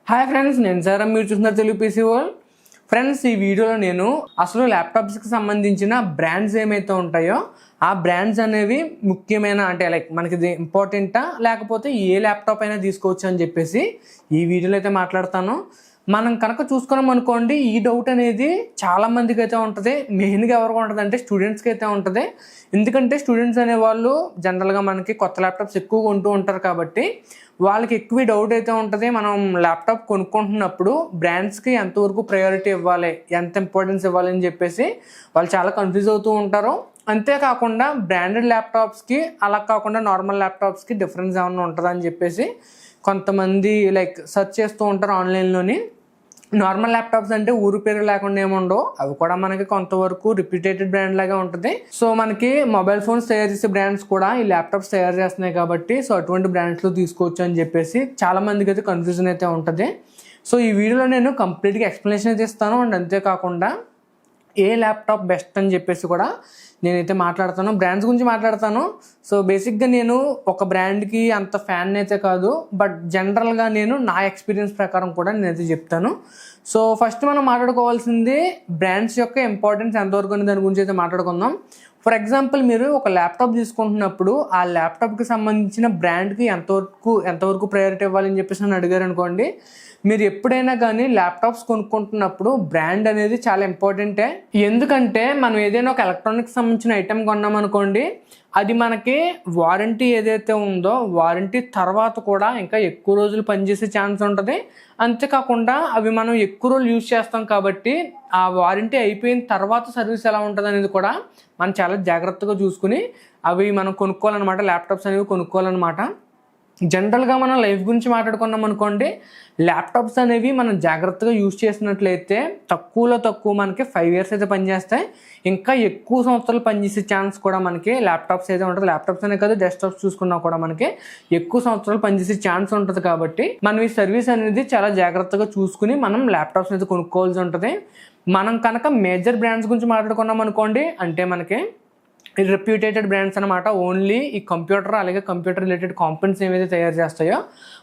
Hi friends, నేను సారా. మీరు చూస్తున్నారు తెలుగు పీసీ వరల్డ్. ఫ్రెండ్స్, ఈ వీడియోలో నేను అసలు ల్యాప్టాప్స్కి సంబంధించిన బ్రాండ్స్ ఏమైతే ఉంటాయో ఆ బ్రాండ్స్ అనేవి ముఖ్యమైన అంటే లైక్ మనకి ఇది ఇంపార్టెంటా లేకపోతే ఏ ల్యాప్టాప్ అయినా తీసుకోవచ్చు అని చెప్పేసి ఈ వీడియోలో అయితే మాట్లాడతాను. మనం కనుక చూసుకున్నాం అనుకోండి, ఈ డౌట్ అనేది చాలామందికి అయితే ఉంటుంది. మెయిన్గా ఎవరికి ఉంటుంది అంటే స్టూడెంట్స్కి అయితే ఉంటుంది. ఎందుకంటే స్టూడెంట్స్ అనేవాళ్ళు జనరల్గా మనకి కొత్త ల్యాప్టాప్స్ ఎక్కువ కొంటూ ఉంటారు కాబట్టి వాళ్ళకి ఎక్కువ డౌట్ అయితే ఉంటుంది. మనం ల్యాప్టాప్ కొనుక్కుంటున్నప్పుడు బ్రాండ్స్కి ఎంతవరకు ప్రయారిటీ ఇవ్వాలి, ఎంత ఇంపార్టెన్స్ ఇవ్వాలి అని చెప్పేసి వాళ్ళు చాలా కన్ఫ్యూజ్ అవుతూ ఉంటారు. అంతేకాకుండా బ్రాండెడ్ ల్యాప్టాప్స్కి అలా కాకుండా నార్మల్ ల్యాప్టాప్స్కి డిఫరెన్స్ ఏమైనా ఉంటుందా అని చెప్పేసి కొంతమంది లైక్ సెర్చ్ చేస్తూ ఉంటారు ఆన్లైన్లోని. నార్మల్ ల్యాప్టాప్స్ అంటే ఊరు పేరు లేకుండా ఏముండవు, అవి కూడా మనకి కొంతవరకు రిప్యూటేటెడ్ బ్రాండ్ లాగా ఉంటుంది. సో మనకి మొబైల్ ఫోన్స్ తయారు చేసే బ్రాండ్స్ కూడా ఈ ల్యాప్టాప్స్ తయారు చేస్తున్నాయి కాబట్టి సో అటువంటి బ్రాండ్స్లో తీసుకోవచ్చు అని చెప్పేసి చాలా మందికి అయితే కన్ఫ్యూజన్ అయితే ఉంటుంది. సో ఈ వీడియోలో నేను కంప్లీట్గా ఎక్స్ప్లెనేషన్ అయితే ఇస్తాను. అండ్ అంతేకాకుండా ఏ ల్యాప్టాప్ బెస్ట్ అని చెప్పేసి కూడా నేనైతే మాట్లాడతాను, బ్రాండ్స్ గురించి మాట్లాడతాను. సో బేసిక్గా నేను ఒక బ్రాండ్కి అంత ఫ్యాన్ అయితే కాదు, బట్ జనరల్గా నేను నా ఎక్స్పీరియన్స్ ప్రకారం కూడా నేనైతే చెప్తాను. సో ఫస్ట్ మనం మాట్లాడుకోవాల్సింది బ్రాండ్స్ యొక్క ఇంపార్టెన్స్ ఎంతవరకు అని దాని గురించి అయితే మాట్లాడుకుందాం. ఫర్ ఎగ్జాంపుల్, మీరు ఒక ల్యాప్టాప్ తీసుకుంటున్నప్పుడు ఆ ల్యాప్టాప్కి సంబంధించిన బ్రాండ్కి ఎంతవరకు ప్రయారిటీ ఇవ్వాలని చెప్పేసి నన్ను అడిగారు అనుకోండి, మీరు ఎప్పుడైనా కానీ ల్యాప్టాప్స్ కొనుక్కుంటున్నప్పుడు బ్రాండ్ అనేది చాలా ఇంపార్టెంటే. ఎందుకంటే మనం ఏదైనా ఒక ఎలక్ట్రానిక్స్ సంబంధించిన ఐటెం కొన్నాం అనుకోండి, అది మనకి వారంటీ ఏదైతే ఉందో వారంటీ తర్వాత కూడా ఇంకా ఎక్కువ రోజులు పనిచేసే ఛాన్స్ ఉంటుంది. అంతేకాకుండా అవి మనం ఎక్కువ రోజులు యూజ్ చేస్తాం కాబట్టి ఆ వారంటీ అయిపోయిన తర్వాత సర్వీస్ ఎలా ఉంటుంది అనేది కూడా మనం చాలా జాగ్రత్తగా చూసుకుని అవి మనం కొనుక్కోవాలన్నమాట. ల్యాప్టాప్స్ అనేవి కొనుక్కోవాలన్నమాట. జనరల్గా మనం లైఫ్ గురించి మాట్లాడుకున్నాం అనుకోండి, ల్యాప్టాప్స్ అనేవి మనం జాగ్రత్తగా యూజ్ చేసినట్లయితే తక్కువలో తక్కువ మనకి 5 years అయితే పనిచేస్తాయి. ఇంకా ఎక్కువ సంవత్సరాలు పనిచేసే ఛాన్స్ కూడా మనకి ల్యాప్టాప్స్ అయితే ఉంటుంది. ల్యాప్టాప్స్ అనే కాదు, డెస్క్టాప్స్ చూసుకున్నా కూడా మనకి ఎక్కువ సంవత్సరాలు పనిచేసే ఛాన్స్ ఉంటుంది. కాబట్టి మనం ఈ సర్వీస్ అనేది చాలా జాగ్రత్తగా చూసుకుని మనం ల్యాప్టాప్స్ అయితే కొనుక్కోవాల్సి ఉంటుంది. మనం కనుక మేజర్ బ్రాండ్స్ గురించి మాట్లాడుకున్నాం అనుకోండి, అంటే మనకి రెప్యూటేటెడ్ బ్రాండ్స్ అనమాట. ఓన్లీ ఈ కంప్యూటర్ అలాగే కంప్యూటర్ రిలేటెడ్ కాంపోనెంట్స్ ఏవైతే తయారు చేస్తాయో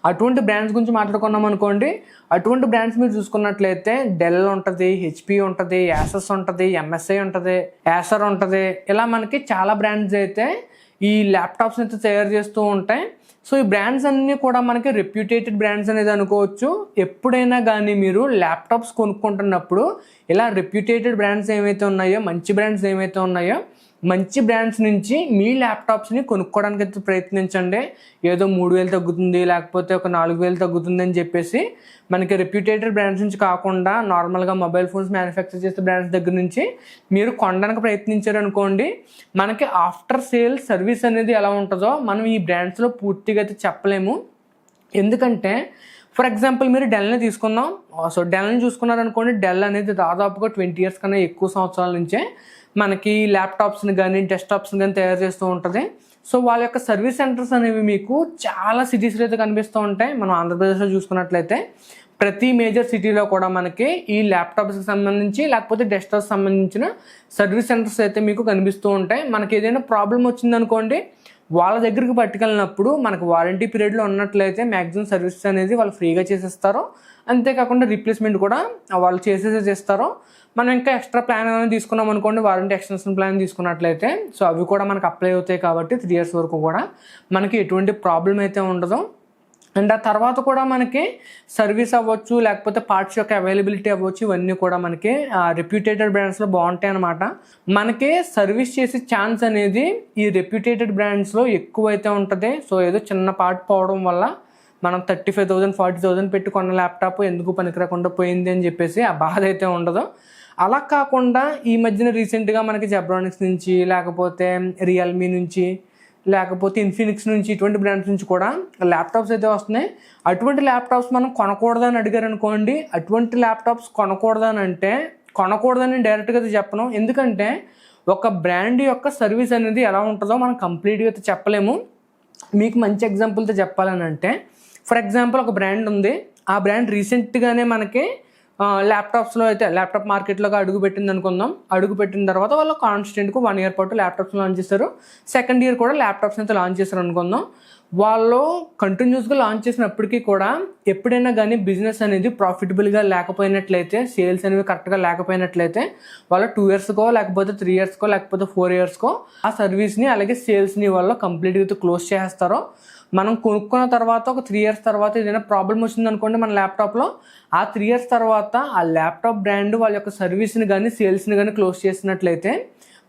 అటువంటి బ్రాండ్స్ గురించి మాట్లాడుకున్నాం అనుకోండి, అటువంటి బ్రాండ్స్ మీరు చూసుకున్నట్లయితే డెల్ ఉంటుంది, హెచ్పి ఉంటుంది, యాసస్ ఉంటుంది, ఎంఎస్ఐ ఉంటుంది, యాసర్ ఉంటుంది. ఇలా మనకి చాలా బ్రాండ్స్ అయితే ఈ ల్యాప్టాప్స్ అయితే తయారు చేస్తూ ఉంటాయి. సో ఈ బ్రాండ్స్ అన్నీ కూడా మనకి రెప్యూటేటెడ్ బ్రాండ్స్ అనేది అనుకోవచ్చు. ఎప్పుడైనా కానీ మీరు ల్యాప్టాప్స్ కొనుక్కుంటున్నప్పుడు ఇలా రెప్యూటేటెడ్ బ్రాండ్స్ ఏమైతే ఉన్నాయో, మంచి బ్రాండ్స్ ఏమైతే ఉన్నాయో, మంచి బ్రాండ్స్ నుంచి మీ ల్యాప్టాప్స్ని కొనుక్కోవడానికి అయితే ప్రయత్నించండి. ఏదో 3,000 తగ్గుతుంది లేకపోతే ఒక 4,000 తగ్గుతుంది అని చెప్పేసి మనకి రెప్యూటేటెడ్ బ్రాండ్స్ నుంచి కాకుండా నార్మల్గా మొబైల్ ఫోన్స్ మ్యానుఫ్యాక్చర్ చేసే బ్రాండ్స్ దగ్గర నుంచి మీరు కొనడానికి ప్రయత్నించారనుకోండి, మనకి ఆఫ్టర్ సేల్ సర్వీస్ అనేది ఎలా ఉంటుందో మనం ఈ బ్రాండ్స్లో పూర్తిగా అయితే చెప్పలేము. ఎందుకంటే ఫర్ ఎగ్జాంపుల్ మీరు డెల్ని తీసుకుందాం. సో డెల్ని చూసుకున్నారనుకోండి, డెల్ అనేది దాదాపుగా 20 years కన్నా ఎక్కువ సంవత్సరాల నుంచే మనకి ల్యాప్టాప్స్ని కానీ డెస్క్టాప్స్ని కానీ తయారు చేస్తూ ఉంటుంది. సో వాళ్ళ యొక్క సర్వీస్ సెంటర్స్ అనేవి మీకు చాలా సిటీస్లో అయితే కనిపిస్తూ ఉంటాయి. మనం ఆంధ్రప్రదేశ్లో చూసుకున్నట్లయితే ప్రతి మేజర్ సిటీలో కూడా మనకి ఈ ల్యాప్టాప్స్కి సంబంధించి లేకపోతే డెస్క్టాప్స్ సంబంధించిన సర్వీస్ సెంటర్స్ అయితే మీకు కనిపిస్తూ ఉంటాయి. మనకి ఏదైనా ప్రాబ్లం వచ్చిందనుకోండి, వాళ్ళ దగ్గరికి పట్టుకెళ్ళినప్పుడు మనకు వారంటీ పీరియడ్లో ఉన్నట్లయితే మ్యాక్సిమం సర్వీసెస్ అనేది వాళ్ళు ఫ్రీగా చేసేస్తారు. అంతేకాకుండా రీప్లేస్మెంట్ కూడా వాళ్ళు చేస్తారు. మనం ఇంకా ఎక్స్ట్రా ప్లాన్ ఏమైనా తీసుకున్నాం అనుకోండి, వారంటీ ఎక్స్టెన్షన్ ప్లాన్ తీసుకున్నట్లయితే సో అవి కూడా మనకు అప్లై అవుతాయి. కాబట్టి 3 years వరకు కూడా మనకి ఎటువంటి ప్రాబ్లం అయితే ఉండదు. అండ్ ఆ తర్వాత కూడా మనకి సర్వీస్ అవ్వచ్చు లేకపోతే పార్ట్స్ యొక్క అవైలబిలిటీ అవ్వచ్చు, ఇవన్నీ కూడా మనకి రెప్యూటేటెడ్ బ్రాండ్స్లో బాగుంటాయి అన్నమాట. మనకి సర్వీస్ చేసే ఛాన్స్ అనేది ఈ రెప్యూటేటెడ్ బ్రాండ్స్లో ఎక్కువ అయితే ఉంటుంది. సో ఏదో చిన్న పార్ట్ పోవడం వల్ల మనం 35,000 40,000 పెట్టి కొన్న ల్యాప్టాప్ ఎందుకు పనికిరాకుండా పోయింది అని చెప్పేసి ఆ బాధ అయితే ఉండదు. అలా కాకుండా ఈ మధ్యన రీసెంట్గా మనకి జెబ్రానిక్స్ నుంచి లేకపోతే రియల్మీ నుంచి లేకపోతే ఇన్ఫినిక్స్ నుంచి ఇటువంటి బ్రాండ్స్ నుంచి కూడా ల్యాప్టాప్స్ అయితే వస్తున్నాయి. అటువంటి ల్యాప్టాప్స్ మనం కొనకూడదని అడిగారు అనుకోండి, అటువంటి ల్యాప్టాప్స్ కొనకూడదని డైరెక్ట్గా అయితే చెప్పను. ఎందుకంటే ఒక బ్రాండ్ యొక్క సర్వీస్ అనేది ఎలా ఉంటుందో మనం కంప్లీట్గా అయితే చెప్పలేము. మీకు మంచి ఎగ్జాంపుల్తో చెప్పాలని అంటే, ఫర్ ఎగ్జాంపుల్ ఒక బ్రాండ్ ఉంది, ఆ బ్రాండ్ రీసెంట్గానే మనకి ల్యాప్టాప్స్లో అయితే ల్యాప్టాప్ మార్కెట్లోకి అడుగుపెట్టింది అనుకుందాం. అడుగుపెట్టిన తర్వాత వాళ్ళు కాన్స్టెంట్గా 1 year పాటు ల్యాప్టాప్స్ లాంచ్ చేస్తారు. సెకండ్ ఇయర్ కూడా ల్యాప్టాప్స్ అయితే లాంచ్ చేస్తారు అనుకుందాం. వాళ్ళు కంటిన్యూస్గా లాంచ్ చేసినప్పటికీ కూడా ఎప్పుడైనా కానీ బిజినెస్ అనేది ప్రాఫిటబుల్గా లేకపోయినట్లయితే, సేల్స్ అనేవి కరెక్ట్గా లేకపోయినట్లయితే వాళ్ళు 2 ఇయర్స్కో లేకపోతే 3 ఇయర్స్కో లేకపోతే 4 ఇయర్స్కో ఆ సర్వీస్ని అలాగే సేల్స్ని వాళ్ళు కంప్లీట్గా క్లోజ్ చేసేస్తారో. మనం కొనుక్కున్న తర్వాత ఒక 3 ఇయర్స్ తర్వాత ఏదైనా ప్రాబ్లం వచ్చిందనుకోండి మన ల్యాప్టాప్లో, ఆ 3 ఇయర్స్ తర్వాత ఆ ల్యాప్టాప్ బ్రాండ్ వాళ్ళ యొక్క సర్వీస్ని కానీ సేల్స్ని కానీ క్లోజ్ చేసినట్లయితే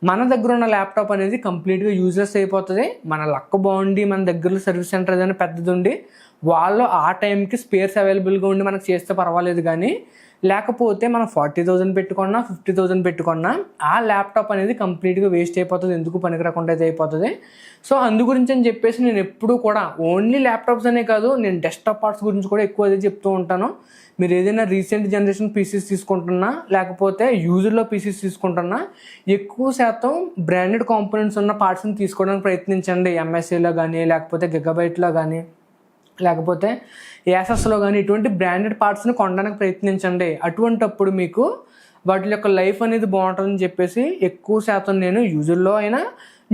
మన దగ్గర ఉన్న ల్యాప్టాప్ అనేది కంప్లీట్గా యూజ్లెస్ అయిపోతుంది. మన లక్ బాగుండి మన దగ్గరలో సర్వీస్ సెంటర్ ఏదైనా పెద్దది ఉండి వాళ్ళు ఆ టైంకి స్పేర్స్ అవైలబుల్గా ఉండి మనకు చేస్తే పర్వాలేదు. కానీ లేకపోతే మనం 40,000 పెట్టుకున్నా 50,000 పెట్టుకున్నా ఆ ల్యాప్టాప్ అనేది కంప్లీట్గా వేస్ట్ అయిపోతుంది, ఎందుకు పనికి రాకుండా అయితే అయిపోతుంది. సో అందు గురించి అని చెప్పేసి నేను ఎప్పుడూ కూడా ఓన్లీ ల్యాప్టాప్స్ అనే కాదు, నేను డెస్క్టాప్ పార్ట్స్ గురించి కూడా ఎక్కువ అదే చెప్తూ ఉంటాను. మీరు ఏదైనా రీసెంట్ జనరేషన్ పీసీస్ తీసుకుంటున్నా లేకపోతే యూజర్లో పీసీస్ తీసుకుంటున్నా ఎక్కువ శాతం బ్రాండెడ్ కాంపోనెంట్స్ ఉన్న పార్ట్స్ని తీసుకోవడానికి ప్రయత్నించండి. ఎంఎస్ఏలో కానీ లేకపోతే గిగాబైట్లో కానీ లేకపోతే యాసస్లో కానీ ఇటువంటి బ్రాండెడ్ పార్ట్స్ని కొనడానికి ప్రయత్నించండి. అటువంటప్పుడు మీకు వాటి యొక్క లైఫ్ అనేది బాగుంటుందని చెప్పేసి ఎక్కువ శాతం నేను యూజర్లో అయినా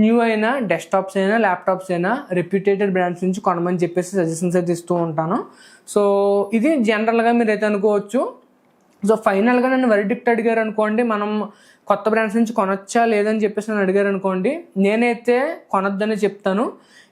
న్యూ అయినా డెస్క్టాప్స్ అయినా ల్యాప్టాప్స్ అయినా రెప్యూటెడ్ బ్రాండ్స్ నుంచి కొనమని చెప్పేసి సజెషన్స్ అయితే ఇస్తూ ఉంటాను. సో ఇది జనరల్గా మీరు అయితే అనుకోవచ్చు. సో ఫైనల్గా నన్ను వెర్డిక్ట్ అడిగారు అనుకోండి, మనం కొత్త బ్రాండ్స్ నుంచి కొనొచ్చా లేదని చెప్పేసి నన్ను అడిగారు అనుకోండి, నేనైతే కొనొద్దని చెప్తాను.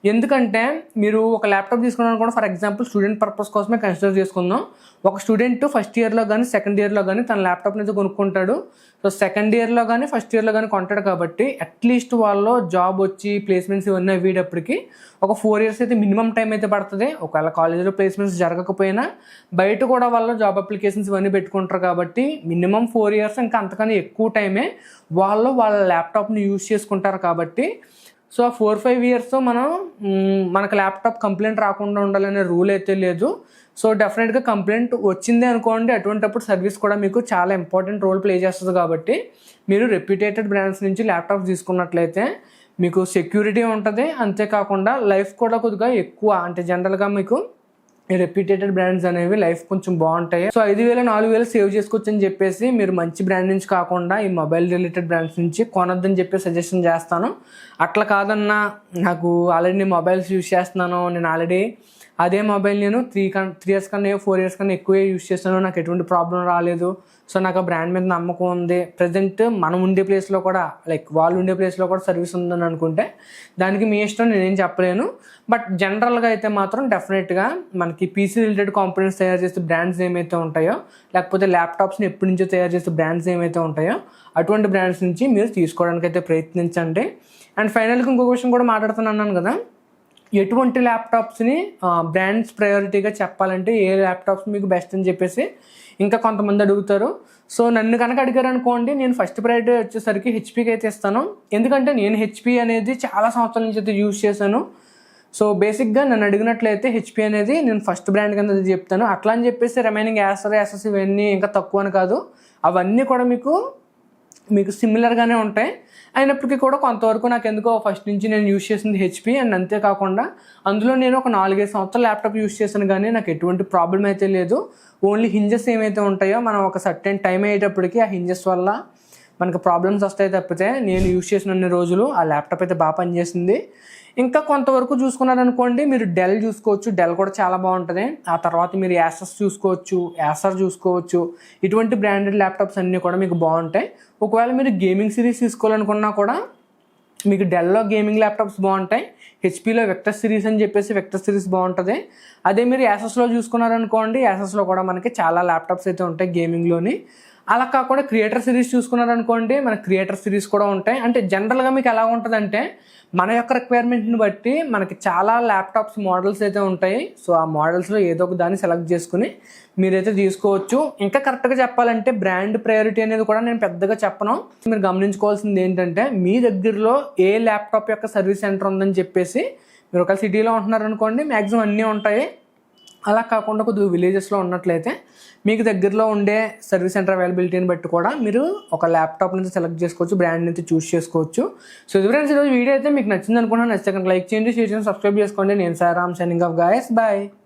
ఎందుకంటే మీరు ఒక ల్యాప్టాప్ తీసుకున్నాను కూడా ఫర్ ఎగ్జాంపుల్ స్టూడెంట్ పర్పస్ కోసమే కన్సిడర్ చేసుకుందాం. ఒక స్టూడెంట్ ఫస్ట్ ఇయర్లో కానీ సెకండ్ ఇయర్లో కానీ తన ల్యాప్టాప్ని అయితే కొనుక్కుంటాడు. సో సెకండ్ ఇయర్లో కానీ ఫస్ట్ ఇయర్లో కానీ కొంటాడు కాబట్టి అట్లీస్ట్ వాళ్ళు జాబ్ వచ్చి ప్లేస్మెంట్స్ ఇవన్నీ అయ్యేటప్పటికి ఒక 4 ఇయర్స్ అయితే మినిమం టైం అయితే పడుతుంది. ఒకవేళ కాలేజీలో ప్లేస్మెంట్స్ జరగకపోయినా బయట కూడా వాళ్ళు జాబ్ అప్లికేషన్స్ ఇవన్నీ పెట్టుకుంటారు కాబట్టి మినిమం 4 ఇయర్స్ ఇంకా అంతకన్నా ఎక్కువ టైమే వాళ్ళు వాళ్ళ ల్యాప్టాప్ని యూజ్ చేసుకుంటారు. కాబట్టి సో ఆ 4-5 ఇయర్స్ మనకు ల్యాప్టాప్ కంప్లైంట్ రాకుండా ఉండాలనే రూల్ అయితే లేదు. సో డెఫినెట్గా కంప్లైంట్ వచ్చిందే అనుకోండి, అటువంటిప్పుడు సర్వీస్ కూడా మీకు చాలా ఇంపార్టెంట్ రోల్ ప్లే చేస్తుంది. కాబట్టి మీరు రెప్యూటెడ్ బ్రాండ్స్ నుంచి ల్యాప్టాప్ తీసుకున్నట్లయితే మీకు సెక్యూరిటీ ఉంటుంది, అంతేకాకుండా లైఫ్ కూడా కొద్దిగా ఎక్కువ, అంటే జనరల్గా మీకు రెప్యూటెడ్ బ్రాండ్స్ అనేవి లైఫ్ కొంచెం బాగుంటాయి. సో 5,000-4,000 సేవ్ చేసుకోవచ్చు అని చెప్పేసి మీరు మంచి బ్రాండ్ నుంచి కాకుండా ఈ మొబైల్ రిలేటెడ్ బ్రాండ్స్ నుంచి కొనొద్దని చెప్పి సజెషన్ చేస్తాను. అట్లా కాదన్నా నాకు ఆల్రెడీ నేను మొబైల్స్ యూజ్ చేస్తున్నాను, నేను ఆల్రెడీ అదే మొబైల్ నేను 3 ఇయర్స్ కన్నా 4 ఇయర్స్ కన్నా ఎక్కువే యూజ్ చేస్తాను, నాకు ఎటువంటి ప్రాబ్లం రాలేదు, సో నాకు ఆ బ్రాండ్ మీద నమ్మకం ఉంది, ప్రజెంట్ మనం ఉండే ప్లేస్లో కూడా లైక్ వాళ్ళు ఉండే ప్లేస్లో కూడా సర్వీస్ ఉందని అనుకుంటే దానికి మీ ఇష్టం, నేనేం చెప్పలేను. బట్ జనరల్గా అయితే మాత్రం డెఫినెట్గా మనకి పీసీ రిలేటెడ్ కాంపోనెంట్స్ తయారు చేసే బ్రాండ్స్ ఏమైతే ఉంటాయో లేకపోతే ల్యాప్టాప్స్ని ఎప్పటి నుంచో తయారు చేసే బ్రాండ్స్ ఏమైతే ఉంటాయో అటువంటి బ్రాండ్స్ నుంచి మీరు తీసుకోవడానికి అయితే ప్రయత్నించండి. అండ్ ఫైనల్గా ఇంకో క్వశ్చన్ కూడా మాట్లాడుతున్నాను కదా, ఎటువంటి ల్యాప్టాప్స్ని బ్రాండ్స్ ప్రయారిటీగా చెప్పాలంటే ఏ ల్యాప్టాప్స్ మీకు బెస్ట్ అని చెప్పేసి ఇంకా కొంతమంది అడుగుతారు. సో నన్ను కనుక అడిగారు అనుకోండి, నేను ఫస్ట్ ప్రయారిటీ వచ్చేసరికి హెచ్పీకి అయితే ఇస్తాను. ఎందుకంటే నేను హెచ్పీ అనేది చాలా సంవత్సరాల నుంచి అయితే యూజ్ చేశాను. సో బేసిక్గా నన్ను అడిగినట్లయితే హెచ్పీ అనేది నేను ఫస్ట్ బ్రాండ్ కింద చెప్తాను. అట్లా అని చెప్పేసి రిమైనింగ్ యాసెస్ ఇవన్నీ ఇంకా తక్కువ అని కాదు, అవన్నీ కూడా మీకు సిమిలర్గానే ఉంటాయి. అయినప్పటికీ కూడా కొంతవరకు నాకు ఎందుకో ఫస్ట్ నుంచి నేను యూజ్ చేసింది హెచ్పీ. అండ్ అంతేకాకుండా అందులో నేను ఒక 4-5 సంవత్సరాలు ల్యాప్టాప్ యూజ్ చేశాను కానీ నాకు ఎటువంటి ప్రాబ్లం అయితే లేదు. ఓన్లీ హింజెస్ ఏమైతే ఉంటాయో మనం ఒక సర్టెన్ టైం అయ్యేటప్పటికి ఆ హింజెస్ వల్ల మనకు ప్రాబ్లమ్స్ వస్తాయి తప్పితే నేను యూజ్ చేసిన అన్ని రోజులు ఆ ల్యాప్టాప్ అయితే బాగా పనిచేసింది. ఇంకా కొంతవరకు చూసుకున్నారనుకోండి మీరు డెల్ చూసుకోవచ్చు, డెల్ కూడా చాలా బాగుంటుంది. ఆ తర్వాత మీరు యాసస్ చూసుకోవచ్చు, యాసర్ చూసుకోవచ్చు. ఇటువంటి బ్రాండెడ్ ల్యాప్టాప్స్ అన్నీ కూడా మీకు బాగుంటాయి. ఒకవేళ మీరు గేమింగ్ సిరీస్ తీసుకోవాలనుకున్నా కూడా మీకు డెల్లో గేమింగ్ ల్యాప్టాప్స్ బాగుంటాయి, హెచ్పీలో వెక్టర్ సిరీస్ అని చెప్పేసి వెక్టర్ సిరీస్ బాగుంటుంది. అదే మీరు యాసస్లో చూసుకున్నారనుకోండి, యాసస్లో కూడా మనకి చాలా ల్యాప్టాప్స్ అయితే ఉంటాయి గేమింగ్లోని. అలా కాకుండా క్రియేటర్ సిరీస్ చూసుకున్నారనుకోండి, మన క్రియేటర్ సిరీస్ కూడా ఉంటాయి. అంటే జనరల్గా మీకు ఎలా ఉంటుందంటే మన యొక్క రిక్వైర్మెంట్ని బట్టి మనకి చాలా ల్యాప్టాప్స్ మోడల్స్ అయితే ఉంటాయి. సో ఆ మోడల్స్లో ఏదో ఒక దాన్ని సెలెక్ట్ చేసుకుని మీరైతే తీసుకోవచ్చు. ఇంకా కరెక్ట్గా చెప్పాలంటే బ్రాండ్ ప్రయారిటీ అనేది కూడా నేను పెద్దగా చెప్పను. మీరు గమనించుకోవాల్సింది ఏంటంటే మీ దగ్గరలో ఏ ల్యాప్టాప్ యొక్క సర్వీస్ సెంటర్ ఉందని చెప్పేసి, మీరు ఒక సిటీలో ఉంటున్నారనుకోండి మ్యాక్సిమం అన్నీ ఉంటాయి. అలా కాకుండా కొద్దిగా విలేజెస్లో ఉన్నట్లయితే మీకు దగ్గరలో ఉండే సర్వీస్ సెంటర్ అవైలబిలిటీని బట్టి కూడా మీరు ఒక ల్యాప్టాప్ నుంచి సెలెక్ట్ చేసుకోవచ్చు, బ్రాండ్ నుంచి చూస్ చేసుకోవచ్చు. సో ఇది ఫ్రెండ్స్, ఈరోజు వీడియో అయితే మీకు నచ్చింది అనుకున్నాను. నచ్చితే లైక్ చేయండి, షేర్ చేయండి, సబ్స్క్రైబ్ చేసుకోండి. నేను సారామ్ సైనింగ్ ఆఫ్ గైస్, బాయ్.